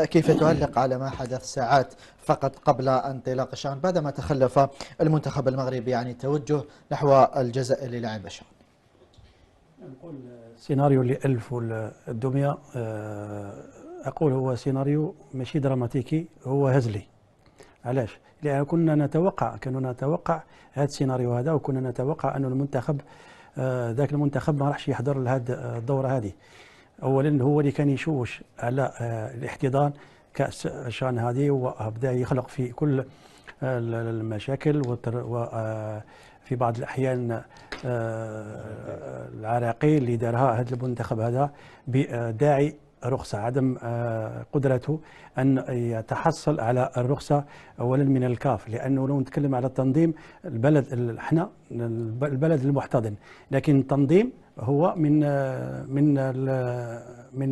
كيف تعلق على ما حدث ساعات فقط قبل انطلاق الشان بعدما تخلف المنتخب المغربي عن التوجه نحو الجزائر للعب الشان؟ نقول السيناريو اللي ألفه الدمية، أقول هو سيناريو ماشي دراماتيكي، هو هزلي. علاش؟ لأن كنا نتوقع هذا السيناريو هذا، وكنا نتوقع أن المنتخب ذاك المنتخب ما راحش يحضر لهذه الدورة هذه. أولا هو اللي كان يشوش على الاحتضان كأس الشان هذه، وبدأ يخلق في كل المشاكل وفي بعض الأحيان العراقيل اللي دارها هذا المنتخب هذا بداعي رخصة، عدم قدرته أن يتحصل على الرخصة أولا من الكاف. لأنه لو نتكلم على التنظيم، احنا البلد المحتضن، لكن التنظيم هو من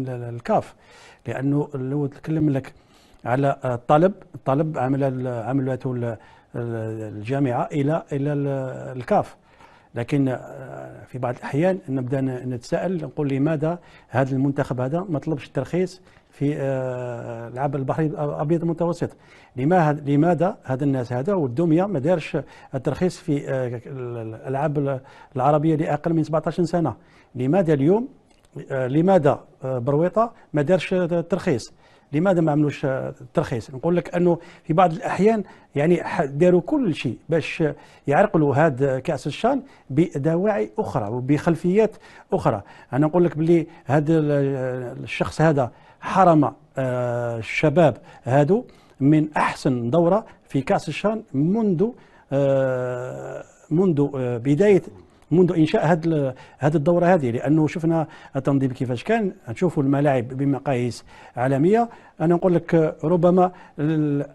الكاف. لأنه لو نتكلم لك على الطلب عملته الجامعة إلى الكاف، لكن في بعض الأحيان نبدأ نتساءل، نقول لماذا هذا المنتخب هذا ما طلبش الترخيص في العاب البحر الأبيض المتوسط؟ لماذا هذا الناس هذا والدمية ما دارش الترخيص في الألعاب العربية لأقل من 17 سنة؟ لماذا اليوم، لماذا برويطة ما دارش الترخيص؟ لماذا ما عملوش الترخيص؟ نقول لك انه في بعض الاحيان يعني داروا كل شيء باش يعرقلوا هذا كاس الشان بدواعي اخرى وبخلفيات اخرى. انا نقول لك باللي هذا الشخص هذا حرم الشباب هادو من احسن دوره في كاس الشان منذ بدايه، منذ انشاء هذه الدوره هذه. لانه شفنا التنظيم كيفاش كان، نشوفوا الملاعب بمقاييس عالميه. انا نقول لك ربما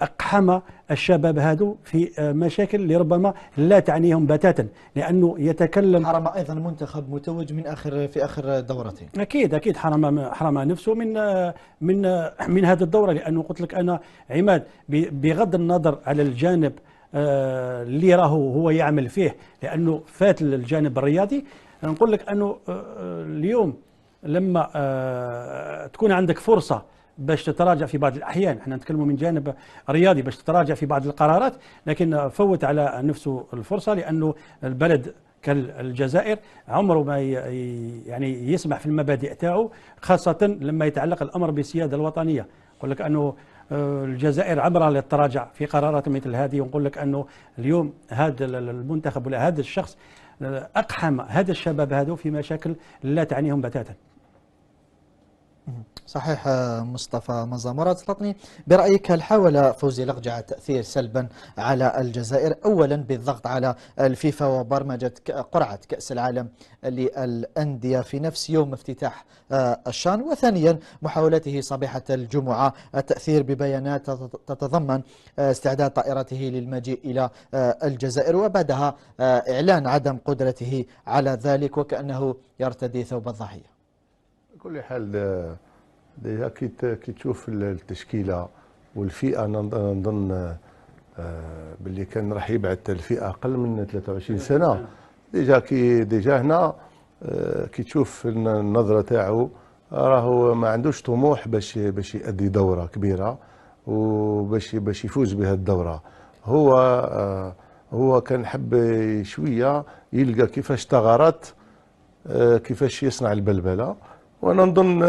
اقحم الشباب هذو في مشاكل اللي ربما لا تعنيهم بتاتا، لانه يتكلم حرم ايضا منتخب متوج في اخر دورتين. اكيد حرم نفسه من هذه الدوره. لانه قلت لك انا عماد، بغض النظر على الجانب اللي راهو هو يعمل فيه، لأنه فات الجانب الرياضي. نقول لك أنه اليوم لما تكون عندك فرصة باش تتراجع في بعض الأحيان، احنا نتكلموا من جانب رياضي، باش تتراجع في بعض القرارات، لكن فوت على نفسه الفرصة. لأنه البلد كالجزائر عمره ما يعني يسمح في المبادئ تاعو، خاصة لما يتعلق الأمر بالسيادة الوطنية. يقول لك أنه الجزائر عبرها للتراجع في قرارات مثل هذه. ونقول لك أنه اليوم هذا المنتخب ولا هذا الشخص أقحم هذا الشباب هذا في مشاكل لا تعنيهم بتاتا. صحيح مصطفى مزامرة، اسلطني برأيك، هل حاول فوزي لقجع التأثير سلبا على الجزائر؟ أولا بالضغط على الفيفا وبرمجة قرعة كأس العالم للأندية في نفس يوم افتتاح الشان، وثانيا محاولته صبيحة الجمعة التأثير ببيانات تتضمن استعداد طائرته للمجيء إلى الجزائر، وبعدها إعلان عدم قدرته على ذلك وكأنه يرتدي ثوب الضحية. بكل حال ديجا كي تشوف التشكيله والفئه، نظن باللي كان راح يبعث الفئه اقل من 23 سنه. ديجا هنا كي تشوف النظره تاعو، راهو ما عندوش طموح باش يأدي دوره كبيره وباش يفوز بهذه الدوره. هو كان حب شويه يلقى كيفاش ثغرات، كيفاش يصنع البلبله. وانا نظن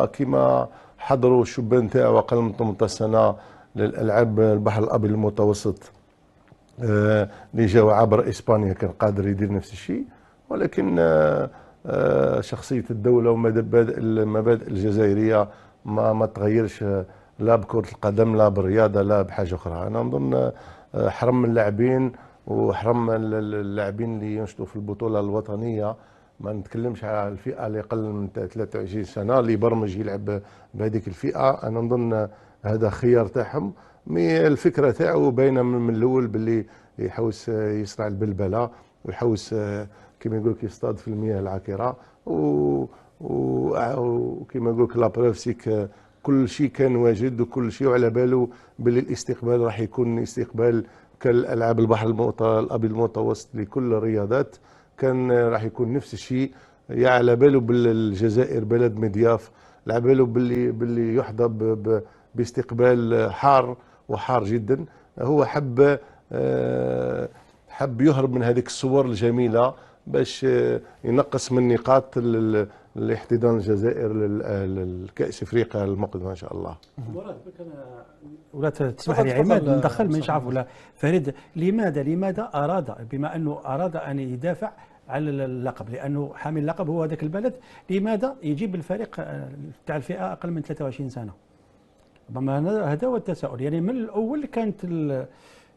كيما حضروا الشبان تاعو اقل من 18 سنه للالعاب البحر الابيض المتوسط اللي جاو عبر اسبانيا، كان قادر يدير نفس الشيء. ولكن شخصيه الدوله والمبادئ الجزائريه ما تغيرش، لا بكره القدم لا بالرياضه لا بحاجه اخرى. انا نظن حرم اللاعبين وحرم اللاعبين اللي ينشطوا في البطوله الوطنيه. ما نتكلمش على الفئه اللي اقل من 23 سنه اللي برمج يلعب بهذيك الفئه. انا نظن هذا خيار تاعهم. مي الفكره تاعو باينه من الاول باللي يحوس يصنع البلبله ويحوس كما يقول لك يصطاد في المياه العكره. وكما يقول لك لابروف سيك كل شيء كان واجد وكل شيء، وعلى باله باللي الاستقبال راح يكون استقبال كالالعاب البحر الابيض المتوسط لكل الرياضات، كان راح يكون نفس الشيء. على باله بالجزائر بلد مضياف لعبالو باللي يحظى باستقبال حار وحار جدا. هو حب يهرب من هذيك الصور الجميله باش ينقص من نقاط الاحتضان الجزائر للكأس افريقيا المقبل ان شاء الله. مراد ولا تسمح لي عماد ندخل مانيش عارف ولا فريد، لماذا اراد، بما انه اراد ان يدافع على اللقب، لانه حامل اللقب هو هذاك البلد، لماذا يجيب الفريق تاع الفئه اقل من 23 سنه؟ ربما هذا هو التساؤل. يعني من الاول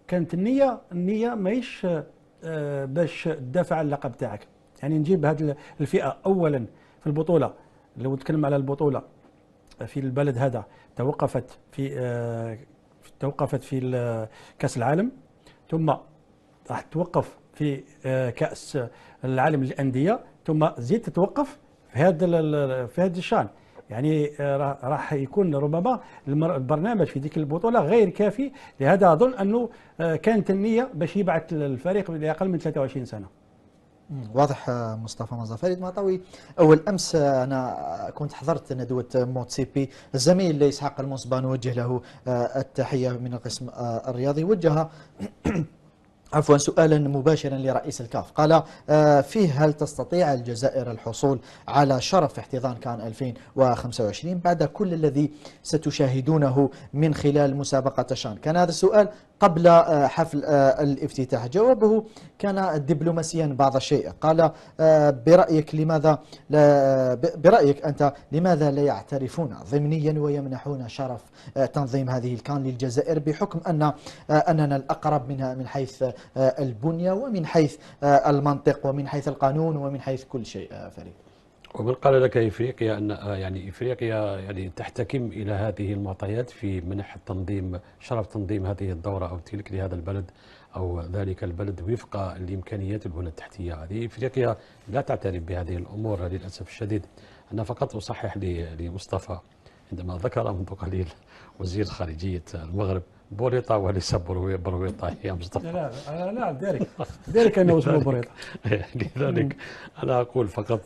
كانت النيه ماهيش باش تدافع على اللقب تاعك، يعني نجيب هذه الفئه اولا في البطوله. لو نتكلم على البطوله في البلد هذا توقفت في كاس العالم، ثم راح توقف في كاس العالم للانديه، ثم زيد تتوقف في هذا الشان. يعني راح يكون ربما البرنامج في ديك البطوله غير كافي، لهذا اظن انه كانت النيه باش يبعث الفريق لاقل من 23 سنه. واضح. مصطفى مزا. فريد مطاوي، أول أمس أنا كنت حضرت ندوة موتسيبي، الزميل إسحاق المصبان نوجه له التحية من القسم الرياضي، وجه عفوا سؤالا مباشرا لرئيس الكاف، قال فيه: هل تستطيع الجزائر الحصول على شرف احتضان كان 2025 بعد كل الذي ستشاهدونه من خلال مسابقة شان؟ كان هذا السؤال قبل حفل الافتتاح. جوابه كان دبلوماسيا بعض الشيء، قال: برأيك أنت لماذا لا يعترفون ضمنيا ويمنحون شرف تنظيم هذه الكان للجزائر، بحكم أننا الأقرب منها من حيث البنية ومن حيث المنطق ومن حيث القانون ومن حيث كل شيء؟ فريد. ومن قال لك افريقيا ان يعني افريقيا يعني تحتكم الى هذه المعطيات في منح شرف تنظيم هذه الدوره او تلك لهذا البلد او ذلك البلد وفق الامكانيات البنى التحتيه. هذه افريقيا لا تعترف بهذه الامور للاسف الشديد. انا فقط اصحح لمصطفى عندما ذكر منذ قليل وزير خارجيه المغرب بوريطا وليس برويطا يا مصطفى. لا ذلك انه اسمه بوريطا. لذلك انا اقول فقط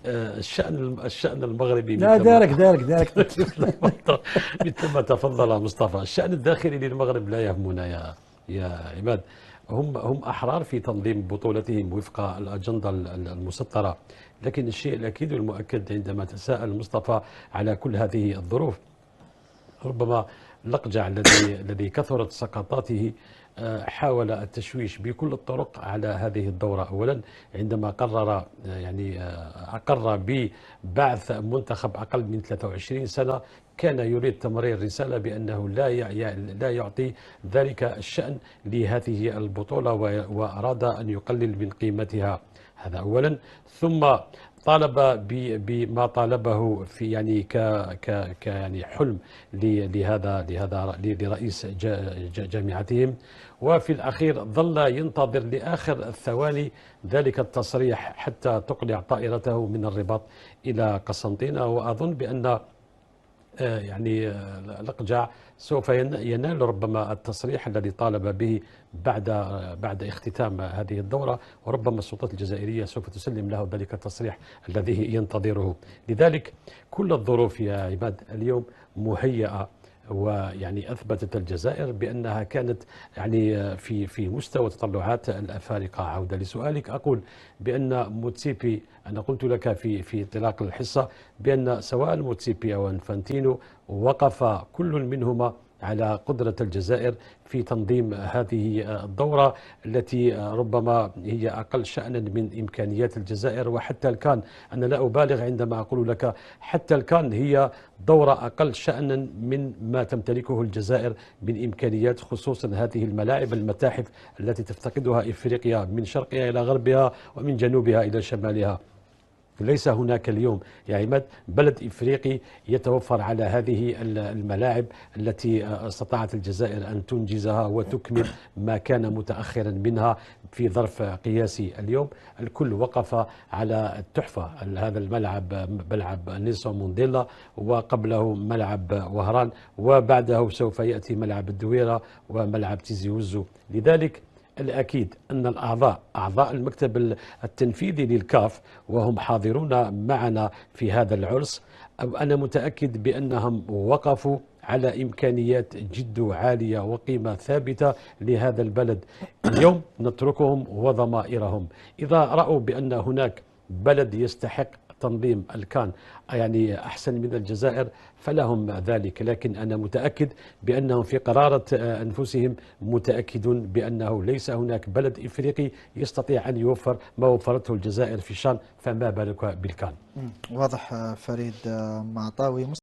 الشأن المغربي لا دارك مثل ما تفضل مصطفى. الشأن الداخلي للمغرب لا يهمنا يا عماد. هم أحرار في تنظيم بطولتهم وفق الأجندة المسطرة، لكن الشيء الأكيد والمؤكد عندما تساءل مصطفى على كل هذه الظروف، ربما الأقجع الذي كثرت سقطاته حاول التشويش بكل الطرق على هذه الدورة. أولا عندما أقر ببعث منتخب أقل من 23 سنة، كان يريد تمرير رسالة بأنه لا يعطي ذلك الشأن لهذه البطولة، وأراد أن يقلل من قيمتها. هذا أولا. ثم طالب بما طالبه في يعني حلم لرئيس جامعتهم، وفي الأخير ظل ينتظر لآخر الثواني ذلك التصريح حتى تقلع طائرته من الرباط إلى قسنطينة. وأظن بأن الأقجع سوف ينال ربما التصريح الذي طالب به بعد اختتام هذه الدورة، وربما السلطات الجزائرية سوف تسلم له ذلك التصريح الذي ينتظره. لذلك كل الظروف يا عباد اليوم مهيئة، ويعني أثبتت الجزائر بأنها كانت في مستوى تطلعات الأفارقة. عودة لسؤالك، أقول بأن موتسيبي، أنا قلت لك في انطلاق الحصة بأن سواء موتسيبي أو انفانتينو وقف كل منهما على قدرة الجزائر في تنظيم هذه الدورة التي ربما هي أقل شأنا من إمكانيات الجزائر. وحتى الكان، أنا لا أبالغ عندما أقول لك حتى الكان هي دورة أقل شأنا من ما تمتلكه الجزائر من إمكانيات، خصوصا هذه المتاحف التي تفتقدها إفريقيا من شرقها إلى غربها ومن جنوبها إلى شمالها. ليس هناك اليوم يا عماد بلد إفريقي يتوفر على هذه الملاعب التي استطاعت الجزائر أن تنجزها وتكمل ما كان متأخرا منها في ظرف قياسي. اليوم الكل وقف على التحفة، هذا ملعب نيلسون مونديلا، وقبله ملعب وهران، وبعده سوف يأتي ملعب الدويرة وملعب تيزي وزو. لذلك الأكيد أن أعضاء المكتب التنفيذي للكاف وهم حاضرون معنا في هذا العرس، أنا متأكد بأنهم وقفوا على إمكانيات جد عالية وقيمة ثابتة لهذا البلد. اليوم نتركهم وضمائرهم، إذا رأوا بأن هناك بلد يستحق تنظيم الكان يعني أحسن من الجزائر فلهم ذلك، لكن أنا متأكد بأنهم في قرارة أنفسهم متأكدون بأنه ليس هناك بلد إفريقي يستطيع أن يوفر ما وفرته الجزائر في الشان، فما بالك بالكان. واضح فريد معطاوي.